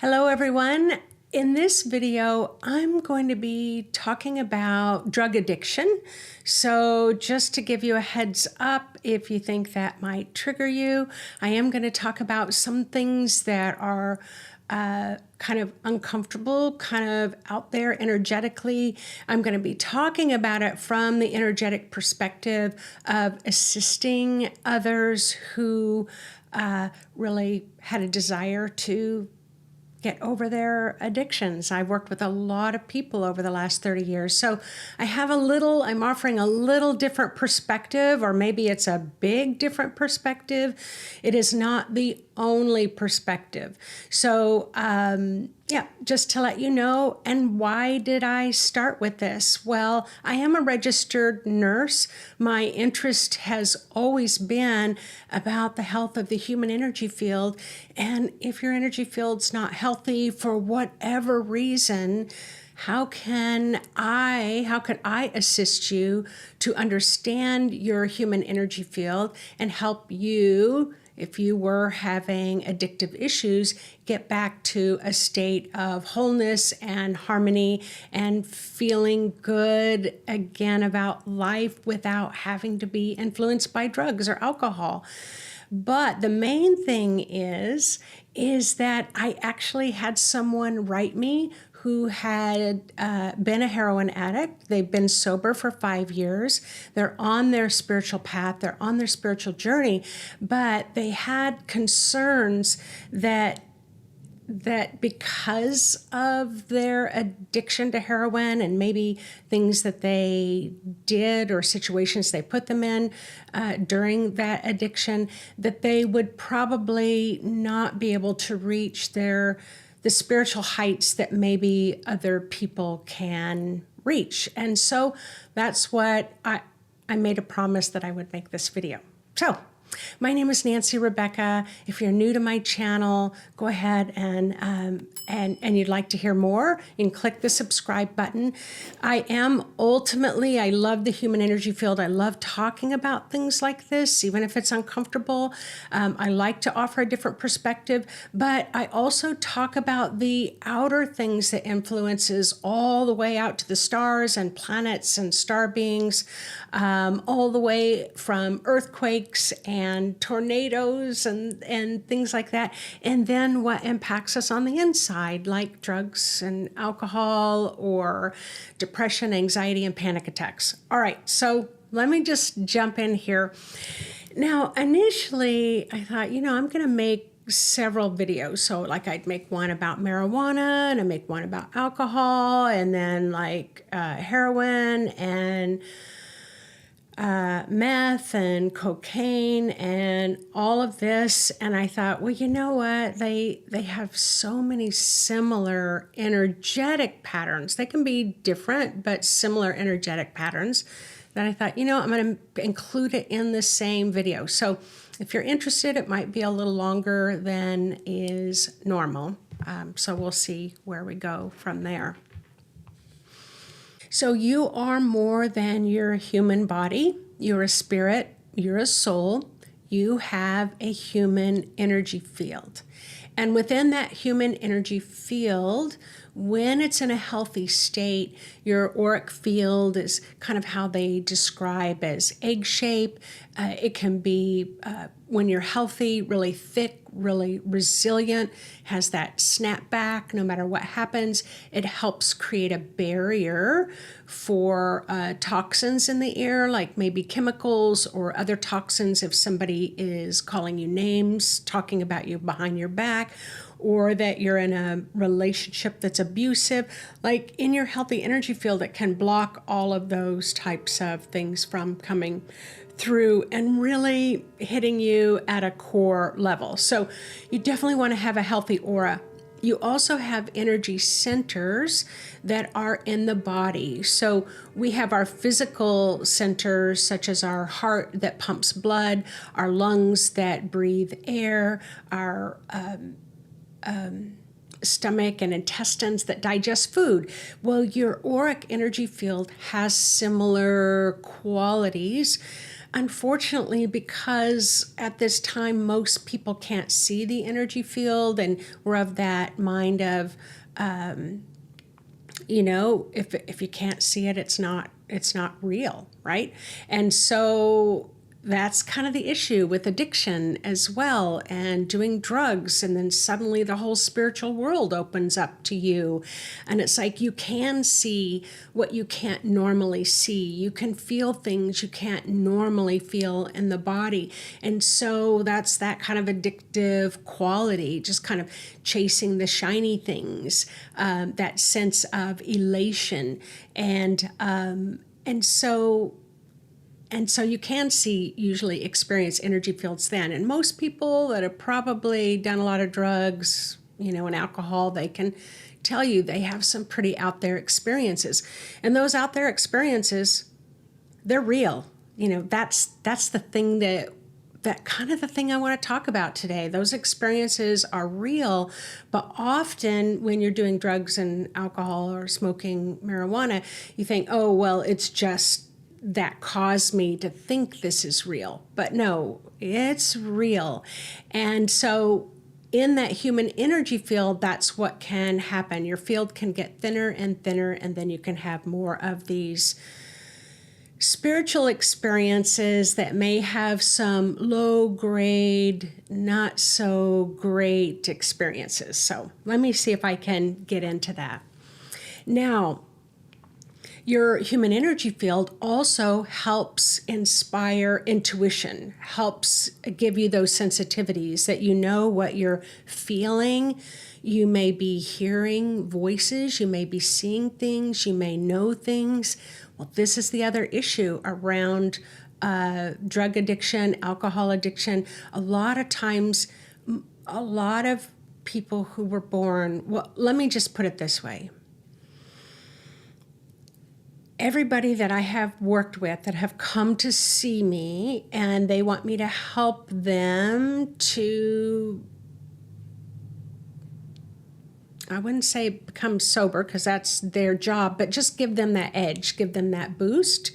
Hello everyone. In this video, I'm going to be talking about drug addiction. So just to give you a heads up, if you think that might trigger you, I am going to talk about some things that are kind of uncomfortable, kind of out there energetically. I'm going to be talking about it from the energetic perspective of assisting others who really had a desire to get over their addictions. I've worked with a lot of people over the last 30 years. So I'm offering a little different perspective, or maybe it's a big different perspective. It is not the only perspective. So just to let you know. And why did I start with this? Well, I am a registered nurse. My interest has always been about the health of the human energy field. And if your energy field's not healthy for whatever reason, how can I assist you to understand your human energy field and help you, if you were having addictive issues, get back to a state of wholeness and harmony and feeling good again about life without having to be influenced by drugs or alcohol. But the main thing is that I actually had someone write me who had been a heroin addict. They've been sober for 5 years. They're on their spiritual path. They're on their spiritual journey, but they had concerns that because of their addiction to heroin and maybe things that they did or situations they put them in during that addiction, that they would probably not be able to reach the spiritual heights that maybe other people can reach. And so that's what I made a promise that I would make this video. So my name is Nancy Rebecca. If you're new to my channel, go ahead and you'd like to hear more, you can click the subscribe button. I love the human energy field. I love talking about things like this, even if it's uncomfortable. I like to offer a different perspective, but I also talk about the outer things that influences all the way out to the stars and planets and star beings, all the way from earthquakes and tornadoes and things like that. And then what impacts us on the inside, like drugs and alcohol or depression, anxiety, and panic attacks. All right, so let me just jump in here. Now, initially, I thought, I'm going to make several videos. So like I'd make one about marijuana and I make one about alcohol and then like heroin and meth and cocaine and all of this. And I thought, well, you know what? They have so many similar energetic patterns. They can be different, but similar energetic patterns that I thought, I'm going to include it in the same video. So if you're interested, it might be a little longer than is normal. So we'll see where we go from there. So you are more than your human body. You're a spirit. You're a soul. You have a human energy field. And within that human energy field, when it's in a healthy state, your auric field is kind of how they describe as egg shape. It can be, when you're healthy, really thick, really resilient, has that snap back no matter what happens. It helps create a barrier for toxins in the air, like maybe chemicals or other toxins if somebody is calling you names, talking about you behind your back, or that you're in a relationship that's abusive. Like in your healthy energy field, it can block all of those types of things from coming through and really hitting you at a core level. So you definitely want to have a healthy aura. You also have energy centers that are in the body. So we have our physical centers, such as our heart that pumps blood, our lungs that breathe air, our stomach and intestines that digest food. Well, your auric energy field has similar qualities. unfortunately, because at this time most people can't see the energy field, and we're of that mind of, if you can't see it, it's not real, right? And so that's kind of the issue with addiction as well, and doing drugs, and then suddenly the whole spiritual world opens up to you, and it's like you can see what you can't normally see. You can feel things you can't normally feel in the body, and so that's that kind of addictive quality, just kind of chasing the shiny things, that sense of elation, and so you can experience energy fields then. And most people that have probably done a lot of drugs, and alcohol, they can tell you they have some pretty out there experiences. And those out there experiences, they're real. That's the thing that kind of the thing I want to talk about today. Those experiences are real, but often when you're doing drugs and alcohol or smoking marijuana, you think, oh, well, it's just that caused me to think this is real. But no, it's real. And so in that human energy field, that's what can happen. Your field can get thinner and thinner, and then you can have more of these spiritual experiences that may have some low grade, not so great experiences. So let me see if I can get into that. Now, your human energy field also helps inspire intuition, helps give you those sensitivities that you know what you're feeling. You may be hearing voices, you may be seeing things, you may know things. Well, this is the other issue around drug addiction, alcohol addiction. A lot of times, a lot of people who were born, well, let me just put it this way. Everybody that I have worked with that have come to see me and they want me to help them to, I wouldn't say become sober because that's their job, but just give them that edge, give them that boost.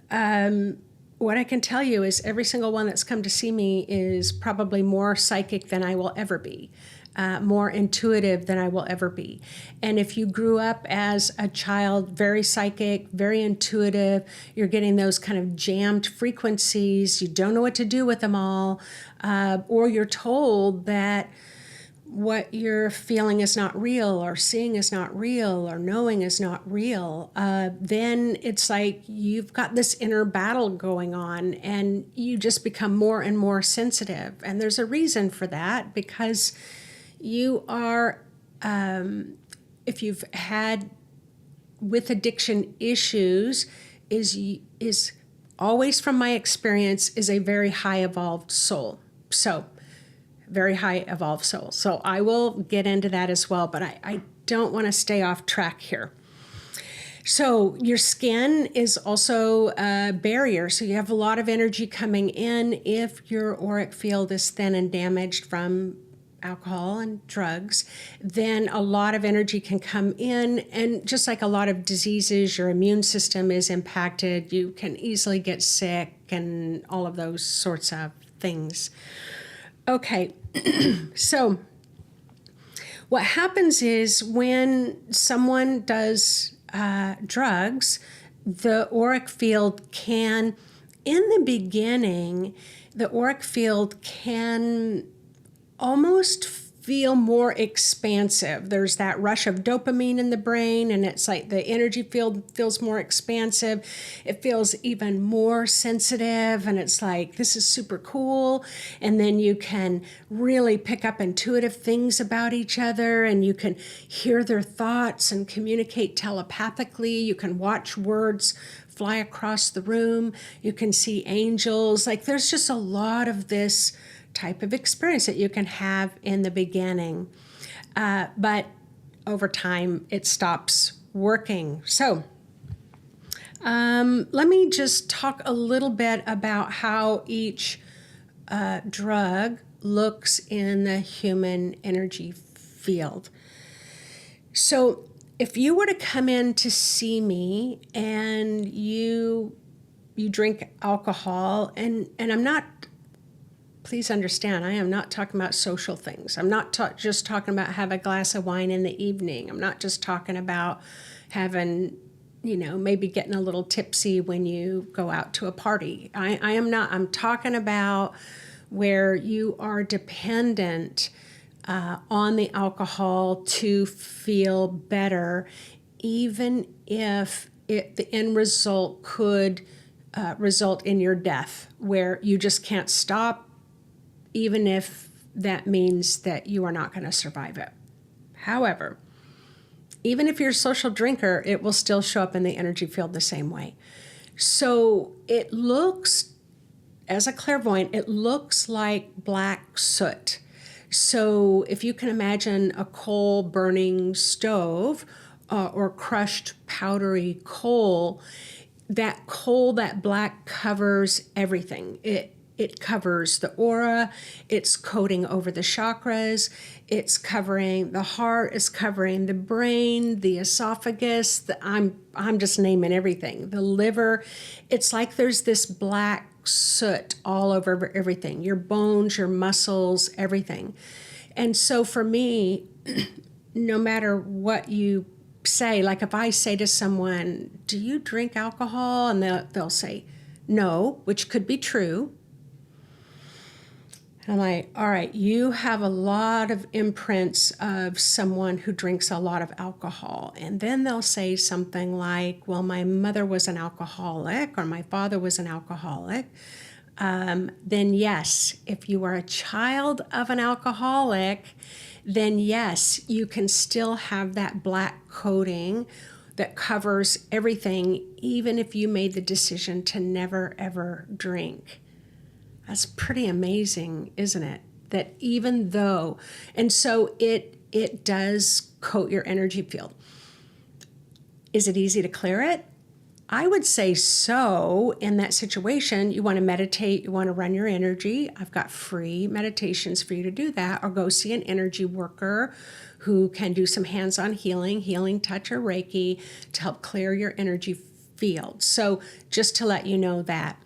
What I can tell you is every single one that's come to see me is probably more psychic than I will ever be. More intuitive than I will ever be. And if you grew up as a child very psychic, very intuitive, you're getting those kind of jammed frequencies, you don't know what to do with them all, or you're told that what you're feeling is not real, or seeing is not real, or knowing is not real, then it's like you've got this inner battle going on and you just become more and more sensitive. And there's a reason for that, because you are, if you've had with addiction issues, is always from my experience, is a very high evolved soul. So very high evolved soul. So I will get into that as well, but I don't want to stay off track here. So your skin is also a barrier. So you have a lot of energy coming in if your auric field is thin and damaged from alcohol and drugs, then a lot of energy can come in. And just like a lot of diseases, your immune system is impacted. You can easily get sick and all of those sorts of things. Okay, so what happens is when someone does drugs, the auric field can, in the beginning, the auric field can almost feel more expansive. There's that rush of dopamine in the brain, and it's like the energy field feels more expansive. It feels even more sensitive, and it's like, this is super cool. And then you can really pick up intuitive things about each other, and you can hear their thoughts and communicate telepathically. You can watch words fly across the room. You can see angels. Like, there's just a lot of this type of experience that you can have in the beginning. But over time, it stops working. So let me just talk a little bit about how each drug looks in the human energy field. So if you were to come in to see me and you you drink alcohol, and I'm not, please understand, I am not talking about social things. I'm not just talking about have a glass of wine in the evening. I'm not just talking about having, maybe getting a little tipsy when you go out to a party. I am not. I'm talking about where you are dependent on the alcohol to feel better, even if the end result could result in your death, where you just can't stop, even if that means that you are not going to survive it. However, even if you're a social drinker, it will still show up in the energy field the same way. So it looks, as a clairvoyant, it looks like black soot. So if you can imagine a coal burning stove or crushed powdery coal, that black covers everything. It covers the aura, it's coating over the chakras, it's covering the heart, it's covering the brain, the esophagus, I'm just naming everything, the liver. It's like there's this black soot all over everything, your bones, your muscles, everything. And so for me, no matter what you say, like if I say to someone, do you drink alcohol? And they'll say, no, which could be true. I'm like, all right, you have a lot of imprints of someone who drinks a lot of alcohol. And then they'll say something like, well, my mother was an alcoholic or my father was an alcoholic. Then yes, if you are a child of an alcoholic, then yes, you can still have that black coating that covers everything, even if you made the decision to never, ever drink. That's pretty amazing, isn't it? That even though, and so it does coat your energy field. Is it easy to clear it? I would say so. In that situation, you want to meditate, you want to run your energy. I've got free meditations for you to do that, or go see an energy worker who can do some hands-on healing touch, or Reiki to help clear your energy field. So just to let you know that.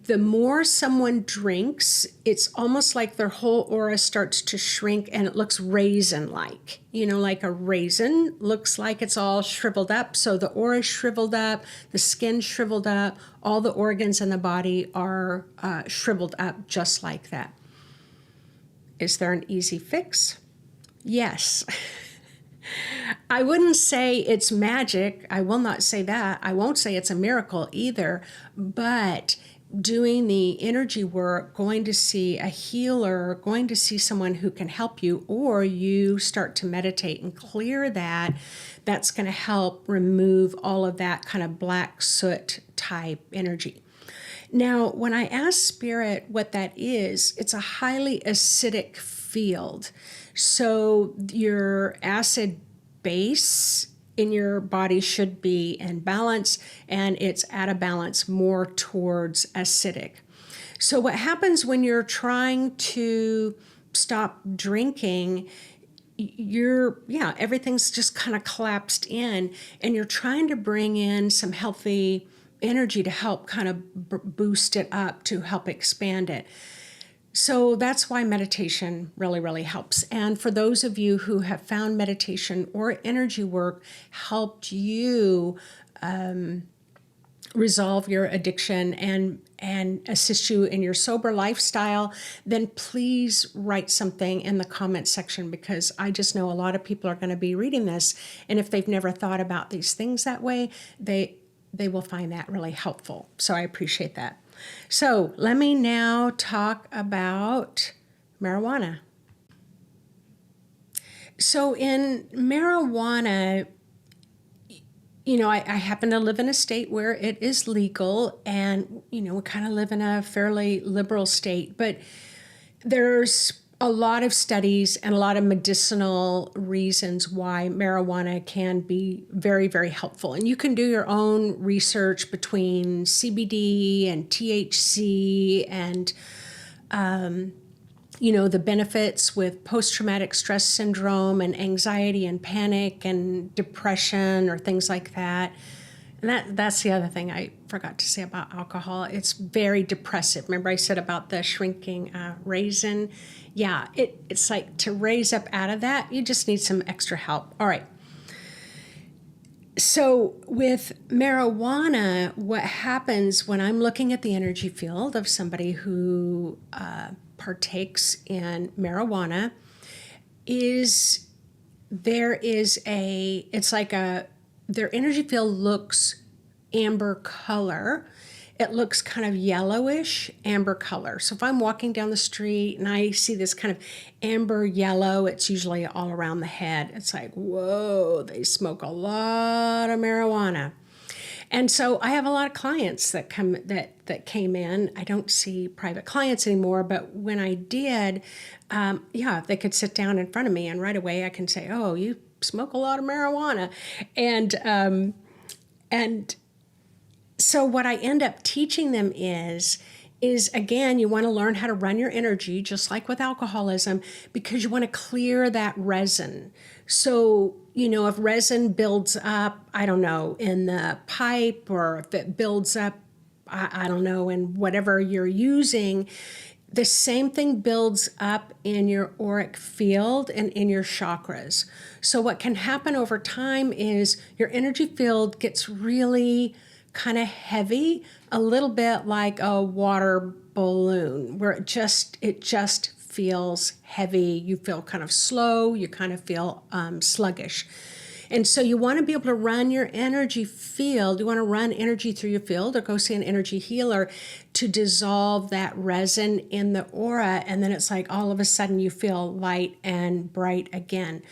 The more someone drinks, it's almost like their whole aura starts to shrink and it looks raisin-like. Like a raisin looks like it's all shriveled up. So the aura is shriveled up, the skin shriveled up, all the organs in the body are shriveled up just like that. Is there an easy fix? Yes. I wouldn't say it's magic. I will not say that. I won't say it's a miracle either, but doing the energy work, going to see a healer, going to see someone who can help you, or you start to meditate and clear that, that's going to help remove all of that kind of black soot type energy. Now, when I ask Spirit what that is, it's a highly acidic field. So your acid base in your body should be in balance, and it's at a balance more towards acidic. So what happens when you're trying to stop drinking, everything's just kind of collapsed in, and you're trying to bring in some healthy energy to help kind of boost it up, to help expand it. So that's why meditation really, really helps. And for those of you who have found meditation or energy work helped you resolve your addiction and assist you in your sober lifestyle, then please write something in the comment section, because I just know a lot of people are going to be reading this. And if they've never thought about these things that way, they will find that really helpful. So I appreciate that. So let me now talk about marijuana. So in marijuana, I happen to live in a state where it is legal, and, we kind of live in a fairly liberal state, but there's a lot of studies and a lot of medicinal reasons why marijuana can be very, very helpful. And you can do your own research between CBD and THC and, the benefits with post-traumatic stress syndrome and anxiety and panic and depression or things like that. And that's the other thing I forgot to say about alcohol. It's very depressive. Remember I said about the shrinking raisin? Yeah, it's like to raise up out of that, you just need some extra help. All right. So with marijuana, what happens when I'm looking at the energy field of somebody who partakes in marijuana is it's like their energy field looks amber color. It looks kind of yellowish amber color. So if I'm walking down the street and I see this kind of amber yellow, it's usually all around the head. It's like, whoa, they smoke a lot of marijuana. And so I have a lot of clients that came in. I don't see private clients anymore, but when I did, they could sit down in front of me and right away I can say, oh, you smoke a lot of marijuana. And so what I end up teaching them is again, you want to learn how to run your energy, just like with alcoholism, because you want to clear that resin. So, if resin builds up, I don't know, in the pipe, or if it builds up, I don't know, in whatever you're using, the same thing builds up in your auric field and in your chakras. So what can happen over time is your energy field gets really kind of heavy, a little bit like a water balloon, where it just feels heavy. You feel kind of slow. You kind of feel sluggish. And so you want to be able to run your energy field. You want to run energy through your field or go see an energy healer to dissolve that resin in the aura. And then it's like all of a sudden you feel light and bright again.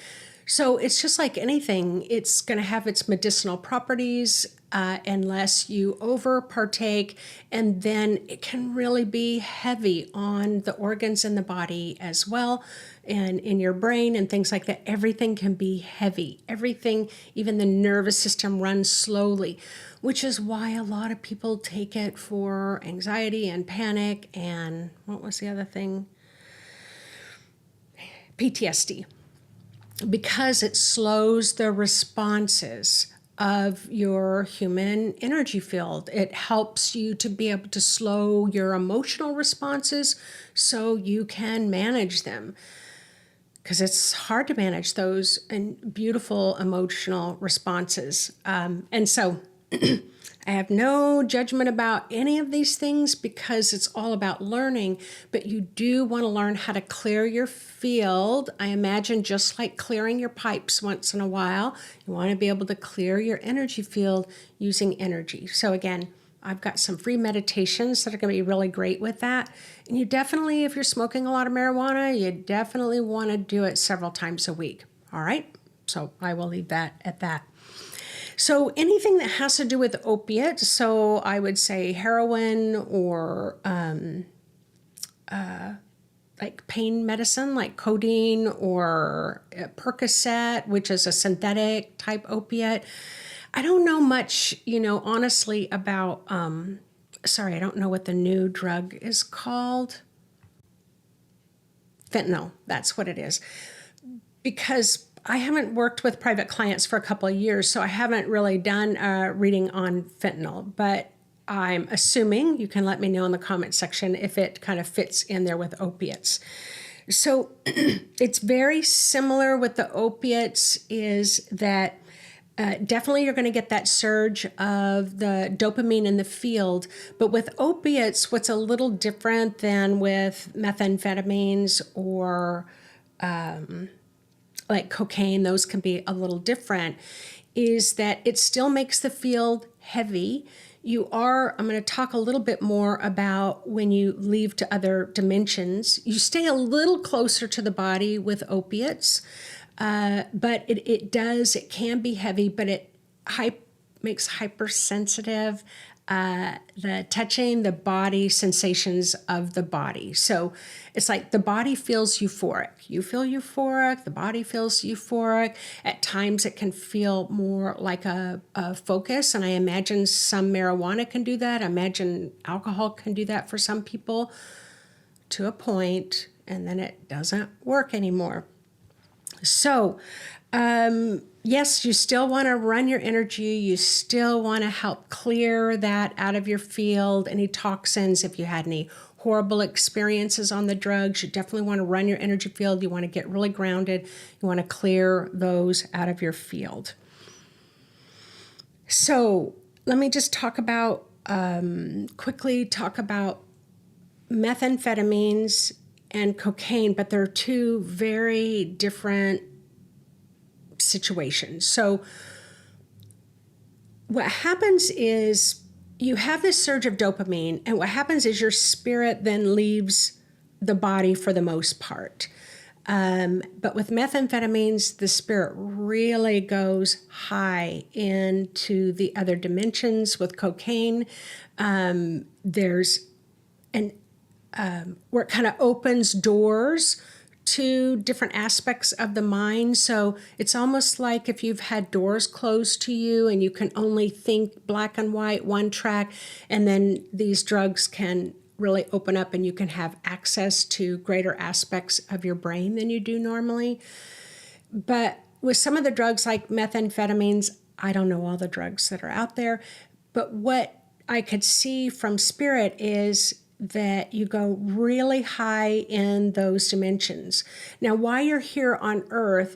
So it's just like anything. It's going to have its medicinal properties unless you over partake, and then it can really be heavy on the organs in the body as well, and in your brain and things like that. Everything can be heavy. Everything, even the nervous system, runs slowly, which is why a lot of people take it for anxiety and panic and what was the other thing? PTSD. Because it slows the responses of your human energy field. It helps you to be able to slow your emotional responses so you can manage them. Because it's hard to manage those and beautiful emotional responses. And so I have no judgment about any of these things because it's all about learning, but you do want to learn how to clear your field. I imagine just like clearing your pipes once in a while, you want to be able to clear your energy field using energy. So again, I've got some free meditations that are going to be really great with that. And you definitely, if you're smoking a lot of marijuana, you definitely want to do it several times a week. All right? So I will leave that at that. So anything that has to do with opiates, so I would say heroin or like pain medicine, like codeine or Percocet, which is a synthetic type opiate. I don't know much, honestly about, I don't know what the new drug is called. Fentanyl, that's what it is. Because I haven't worked with private clients for a couple of years, so I haven't really done a reading on fentanyl, but I'm assuming, you can let me know in the comment section if it kind of fits in there with opiates. So it's very similar with the opiates is that definitely you're going to get that surge of the dopamine in the field. But with opiates, what's a little different than with methamphetamines or like cocaine, those can be a little different, is that it still makes the field heavy. I'm going to talk a little bit more about when you leave to other dimensions. You stay a little closer to the body with opiates, but it can be heavy, but it makes hypersensitive, the touching the body sensations of the body. So it's like the body feels euphoric. You feel euphoric, the body feels euphoric. At times it can feel more like a focus, and I imagine some marijuana can do that. I imagine alcohol can do that for some people to a point, and then it doesn't work anymore. So, yes, you still want to run your energy. You still want to help clear that out of your field, any toxins. If you had any horrible experiences on the drugs, you definitely want to run your energy field. You want to get really grounded. You want to clear those out of your field. So let me just quickly talk about methamphetamines and cocaine, but they're two very different situations. So what happens is you have this surge of dopamine, and what happens is your spirit then leaves the body for the most part. But with methamphetamines, the spirit really goes high into the other dimensions. With cocaine, there's where it kind of opens doors to different aspects of the mind. So it's almost like if you've had doors closed to you and you can only think black and white, one track, and then these drugs can really open up and you can have access to greater aspects of your brain than you do normally. But with some of the drugs like methamphetamines, I don't know all the drugs that are out there, but what I could see from spirit is that you go really high in those dimensions. Now, while you're here on earth,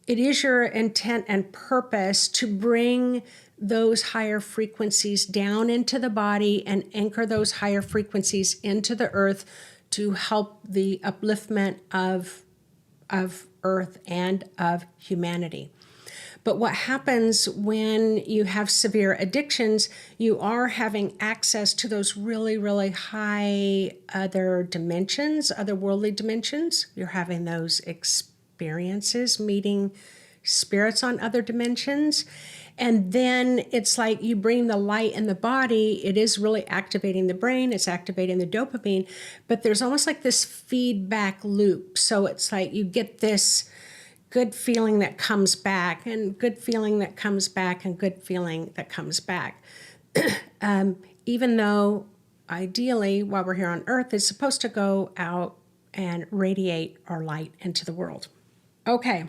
it is your intent and purpose to bring those higher frequencies down into the body and anchor those higher frequencies into the earth to help the upliftment of earth and of humanity. But what happens when you have severe addictions, you are having access to those really, really high other dimensions, otherworldly dimensions. You're having those experiences, meeting spirits on other dimensions. And then it's like you bring the light in the body. It is really activating the brain. It's activating the dopamine. But there's almost like this feedback loop. So it's like you get this good feeling that comes back, and good feeling that comes back, and good feeling that comes back. Even though ideally, while we're here on earth, it's supposed to go out and radiate our light into the world. Okay.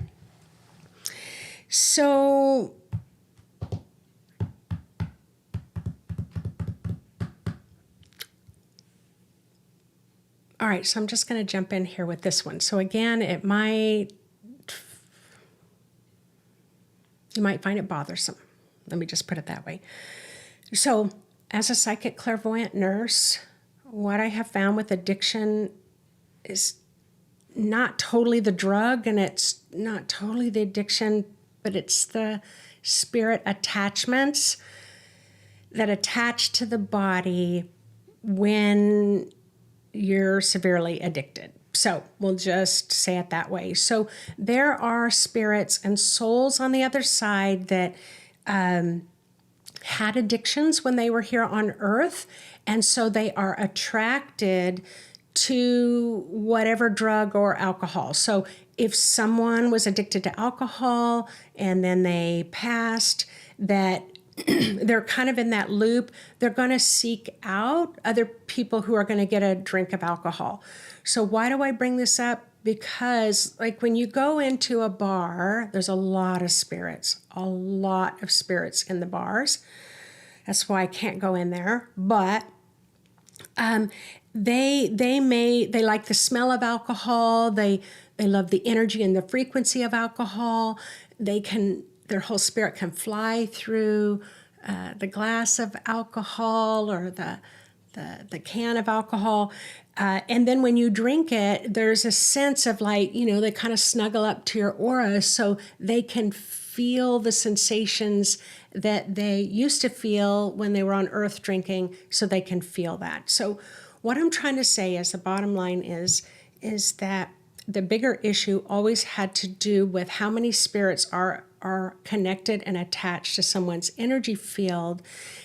So all right, so I'm just going to jump in here with this one. So again, you might find it bothersome. Let me just put it that way. So as a psychic clairvoyant nurse, what I have found with addiction is not totally the drug and it's not totally the addiction, but it's the spirit attachments that attach to the body when you're severely addicted. So we'll just say it that way. So there are spirits and souls on the other side that had addictions when they were here on earth. And so they are attracted to whatever drug or alcohol. So if someone was addicted to alcohol and then they passed, that they're kind of in that loop, they're going to seek out other people who are going to get a drink of alcohol. So why do I bring this up? Because like when you go into a bar, there's a lot of spirits in the bars. That's why I can't go in there. But they like the smell of alcohol. They love the energy and the frequency of alcohol. Their whole spirit can fly through the glass of alcohol or the can of alcohol. And then when you drink it, there's a sense of like, they kind of snuggle up to your aura so they can feel the sensations that they used to feel when they were on earth drinking, so they can feel that. So what I'm trying to say is the bottom line is that the bigger issue always had to do with how many spirits are connected and attached to someone's energy field.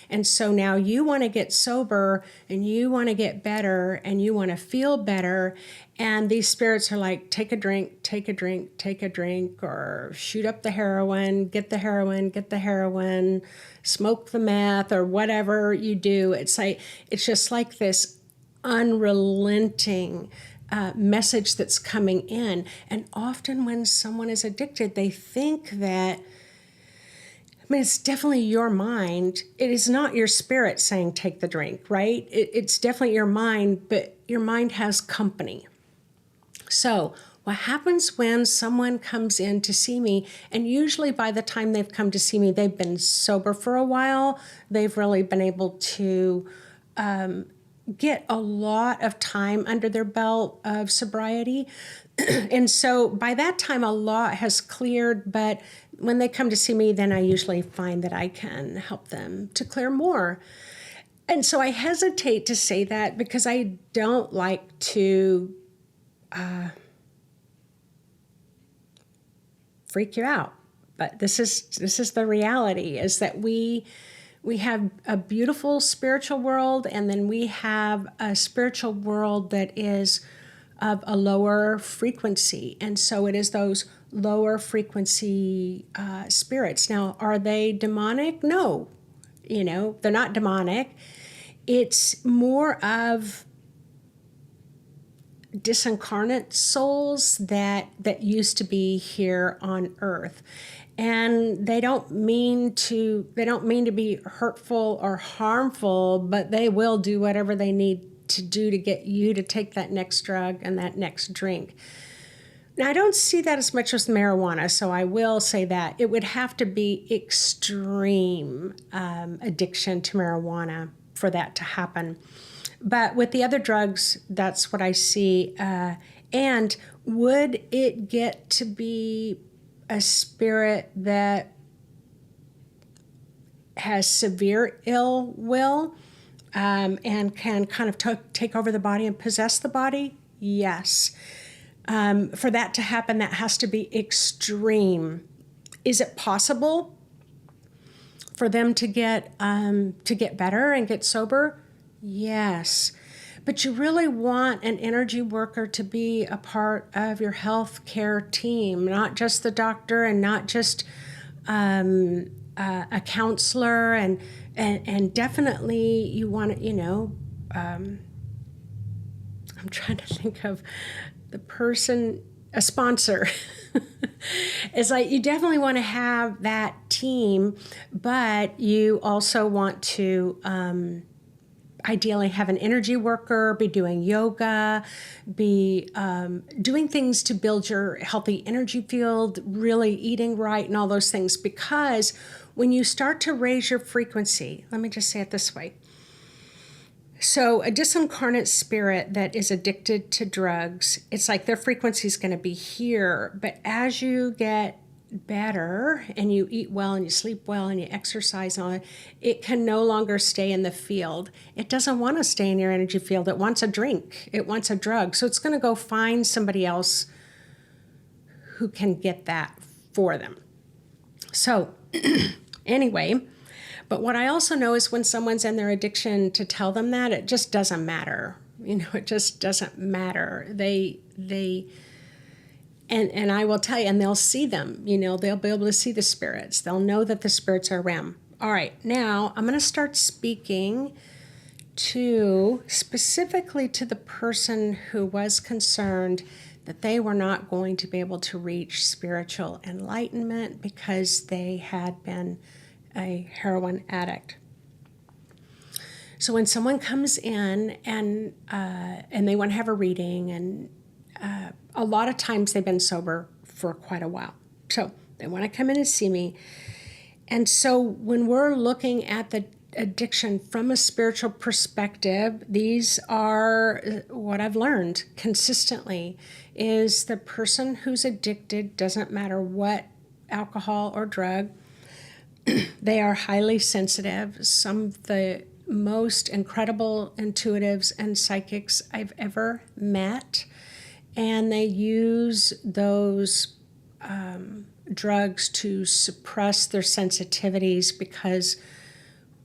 And so now you want to get sober and you want to get better and you want to feel better. And these spirits are like, take a drink, take a drink, take a drink, or shoot up the heroin, get the heroin, smoke the meth, or whatever you do. It's just like this unrelenting message that's coming in. And often when someone is addicted, they think that, I mean, it's definitely your mind. It is not your spirit saying, take the drink, right? It's definitely your mind, but your mind has company. So what happens when someone comes in to see me, and usually by the time they've come to see me, they've been sober for a while, they've really been able to get a lot of time under their belt of sobriety. And so by that time, a lot has cleared, but when they come to see me, then I usually find that I can help them to clear more. And so I hesitate to say that because I don't like to freak you out. But this is the reality, is that we have a beautiful spiritual world, and then we have a spiritual world that is of a lower frequency. And so it is those lower frequency spirits. Now, are they demonic? No, they're not demonic. It's more of disincarnate souls that used to be here on earth. And they don't mean to be hurtful or harmful, but they will do whatever they need to do to get you to take that next drug and that next drink. Now, I don't see that as much as marijuana, so I will say that. It would have to be extreme addiction to marijuana for that to happen. But with the other drugs, that's what I see. And would it get to be a spirit that has severe ill will and can kind of take over the body and possess the body? Yes. For that to happen, that has to be extreme. Is it possible for them to get better and get sober? Yes. But you really want an energy worker to be a part of your health care team, not just the doctor and not just a counselor, and definitely you want to, I'm trying to think of the person, a sponsor. It's like you definitely want to have that team, but you also want to ideally have an energy worker, be doing yoga, be doing things to build your healthy energy field, really eating right and all those things. Because when you start to raise your frequency, let me just say it this way. So a disincarnate spirit that is addicted to drugs, it's like their frequency is going to be here. But as you get better and you eat well and you sleep well and you exercise on it, it can no longer stay in the field. It doesn't want to stay in your energy field. It wants a drink. It wants a drug. So it's going to go find somebody else who can get that for them. So anyway, but what I also know is when someone's in their addiction, to tell them that, it just doesn't matter. It just doesn't matter. And I will tell you, and they'll see them, they'll be able to see the spirits. They'll know that the spirits are around. All right, now I'm going to start speaking specifically to the person who was concerned that they were not going to be able to reach spiritual enlightenment because they had been a heroin addict. So when someone comes in and they want to have a reading, and a lot of times they've been sober for quite a while, so they want to come in and see me. And so when we're looking at the addiction from a spiritual perspective, these are what I've learned consistently, is the person who's addicted, doesn't matter what alcohol or drug, they are highly sensitive. Some of the most incredible intuitives and psychics I've ever met. And they use those drugs to suppress their sensitivities, because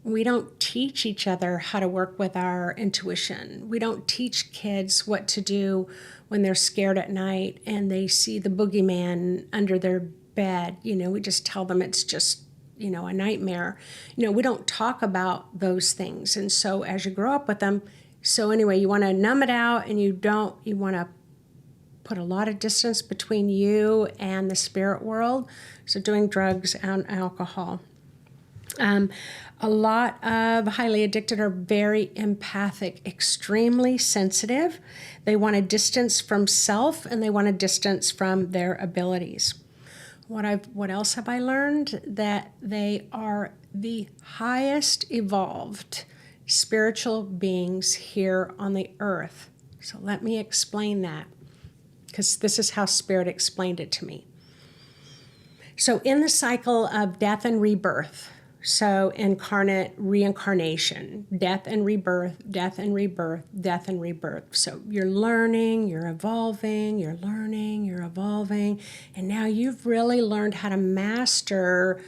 we don't teach each other how to work with our intuition. We don't teach kids what to do when they're scared at night and they see the boogeyman under their bed. We just tell them it's just a nightmare. We don't talk about those things. And so as you grow up with them, so anyway, you want to numb it out, and you want to put a lot of distance between you and the spirit world. So doing drugs and alcohol. A lot of highly addicted are very empathic, extremely sensitive. They want a distance from self, and they want a distance from their abilities. What else have I learned? That they are the highest evolved spiritual beings here on the earth. So let me explain that, because this is how Spirit explained it to me. So in the cycle of death and rebirth, so incarnate reincarnation, death and rebirth, death and rebirth, death and rebirth. So you're learning, you're evolving, you're learning, you're evolving, and now you've really learned how to master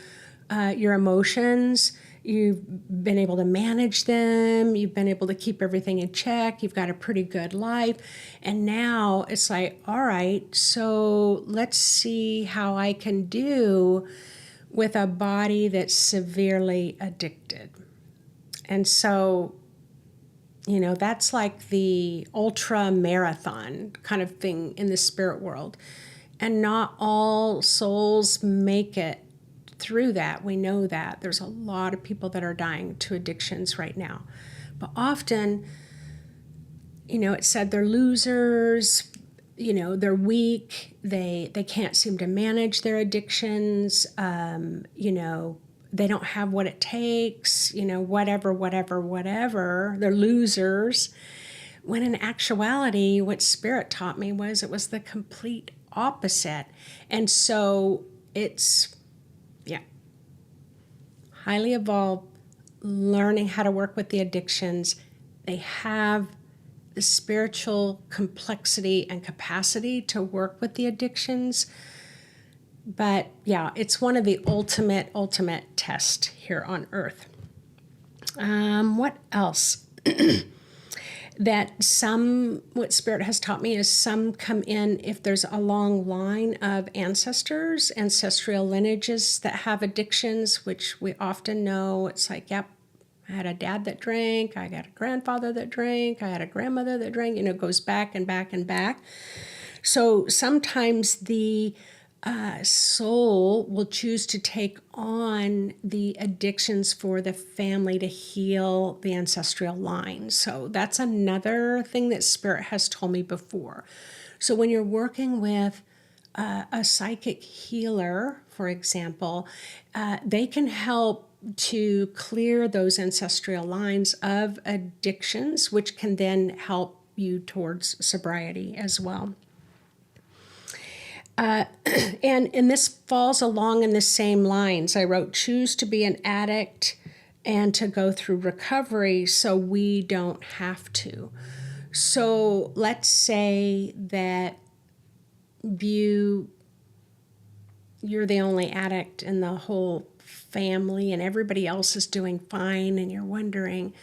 your emotions. You've been able to manage them. You've been able to keep everything in check. You've got a pretty good life. And now it's like, all right, so let's see how I can do with a body that's severely addicted. And so, that's like the ultra marathon kind of thing in the spirit world. And not all souls make it through that. We know that. There's a lot of people that are dying to addictions right now. But often, it said they're losers, they're weak, they can't seem to manage their addictions, they don't have what it takes, whatever, they're losers. When in actuality, what Spirit taught me was it was the complete opposite. And so it's, highly evolved, learning how to work with the addictions. They have the spiritual complexity and capacity to work with the addictions. But it's one of the ultimate tests here on earth. What else? What Spirit has taught me is some come in if there's a long line of ancestors, ancestral lineages that have addictions, which we often know. It's like, I had a dad that drank, I got a grandfather that drank, I had a grandmother that drank, it goes back and back and back. So sometimes the soul will choose to take on the addictions for the family to heal the ancestral line. So that's another thing that Spirit has told me before. So when you're working with a psychic healer, for example, they can help to clear those ancestral lines of addictions, which can then help you towards sobriety as well. And this falls along in the same lines. I wrote, choose to be an addict and to go through recovery so we don't have to. So let's say that you're the only addict in the whole family and everybody else is doing fine, and you're wondering,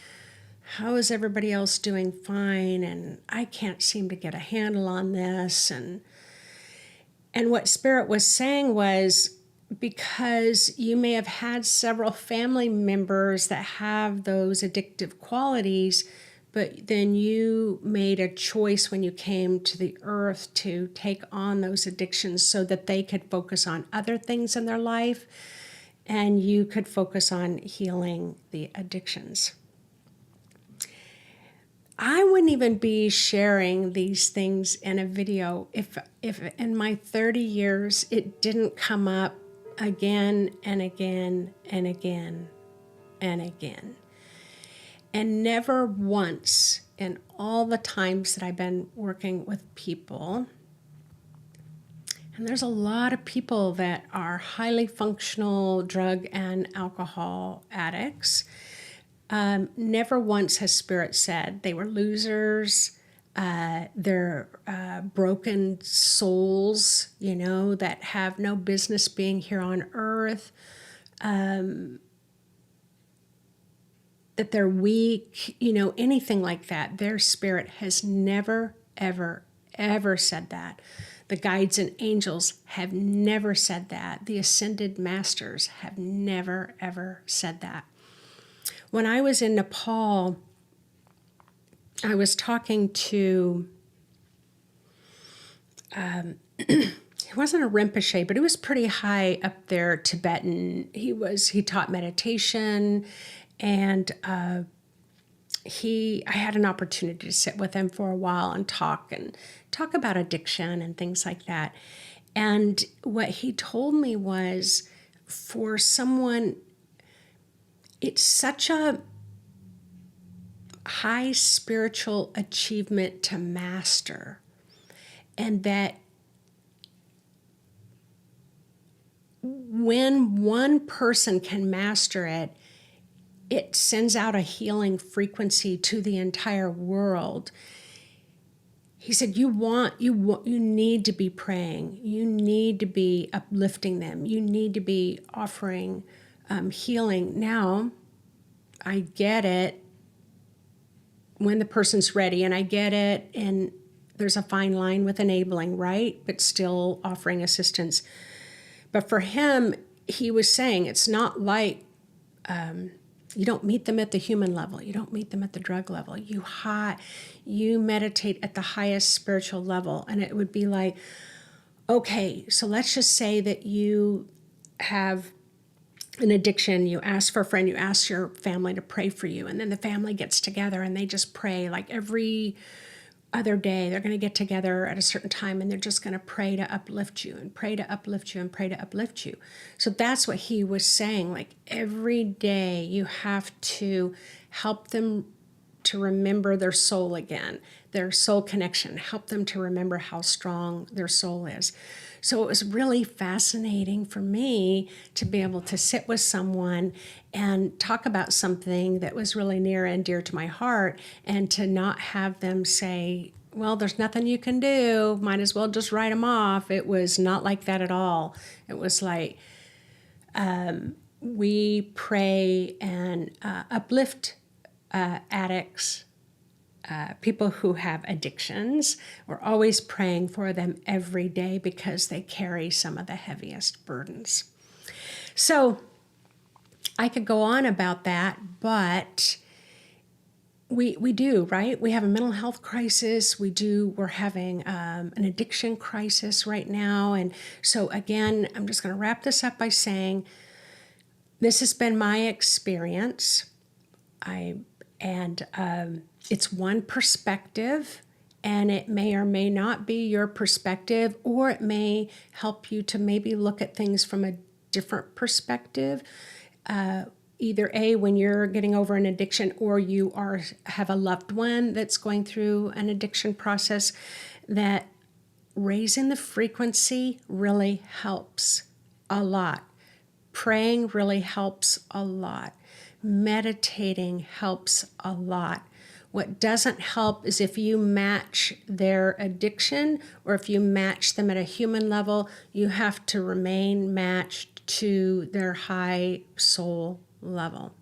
how is everybody else doing fine? And I can't seem to get a handle on this. And what Spirit was saying was, because you may have had several family members that have those addictive qualities, but then you made a choice when you came to the earth to take on those addictions so that they could focus on other things in their life and you could focus on healing the addictions. I wouldn't even be sharing these things in a video if in my 30 years it didn't come up again and again and again and again. And never once in all the times that I've been working with people, and there's a lot of people that are highly functional drug and alcohol addicts, never once has Spirit said they were losers, they're broken souls, that have no business being here on earth, that they're weak, anything like that. Their Spirit has never, ever, ever said that. The guides and angels have never said that. The ascended masters have never, ever said that. When I was in Nepal, I was talking to he wasn't a Rinpoche, but he was pretty high up there, Tibetan. He taught meditation, and I had an opportunity to sit with him for a while and talk about addiction and things like that. And what he told me was, for someone, it's such a high spiritual achievement to master, and that when one person can master it, it sends out a healing frequency to the entire world. He said, you need to be praying. You need to be uplifting them. You need to be offering healing. Now, I get it when the person's ready, and I get it, and there's a fine line with enabling, right? But still offering assistance. But for him, he was saying it's not like you don't meet them at the human level. You don't meet them at the drug level. You meditate at the highest spiritual level. And it would be like, okay, so let's just say that you have an addiction. You ask for a friend, you ask your family to pray for you. And then the family gets together and they just pray like every other day. They're going to get together at a certain time and they're just going to pray to uplift you and pray to uplift you and pray to uplift you. So that's what he was saying. Like every day you have to help them to remember their soul again, their soul connection, help them to remember how strong their soul is. So it was really fascinating for me to be able to sit with someone and talk about something that was really near and dear to my heart, and to not have them say, well, there's nothing you can do, might as well just write them off. It was not like that at all. It was like, we pray and uplift addicts, people who have addictions. We're always praying for them every day because they carry some of the heaviest burdens. So I could go on about that, but we do, right? We have a mental health crisis. We're having an addiction crisis right now. And so again, I'm just going to wrap this up by saying, this has been my experience. It's one perspective, and it may or may not be your perspective, or it may help you to maybe look at things from a different perspective. Either when you're getting over an addiction, or you have a loved one that's going through an addiction process, that raising the frequency really helps a lot. Praying really helps a lot. Meditating helps a lot. What doesn't help is if you match their addiction, or if you match them at a human level. You have to remain matched to their high soul level.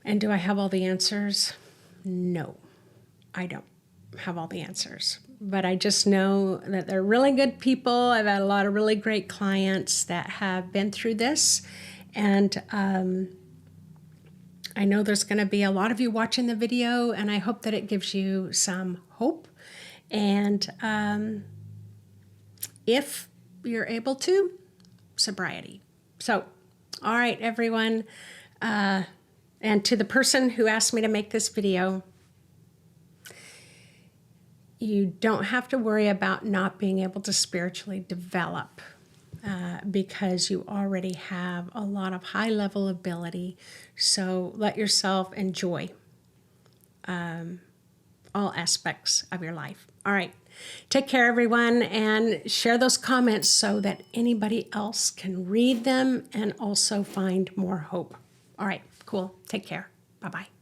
And do I have all the answers? No, I don't have all the answers. But I just know that they're really good people. I've had a lot of really great clients that have been through this. And I know there's going to be a lot of you watching the video, and I hope that it gives you some hope. And if you're able to, sobriety. So, all right, everyone. And to the person who asked me to make this video, you don't have to worry about not being able to spiritually develop, because you already have a lot of high-level ability. So let yourself enjoy all aspects of your life. All right. Take care, everyone, and share those comments so that anybody else can read them and also find more hope. All right. Cool. Take care. Bye-bye.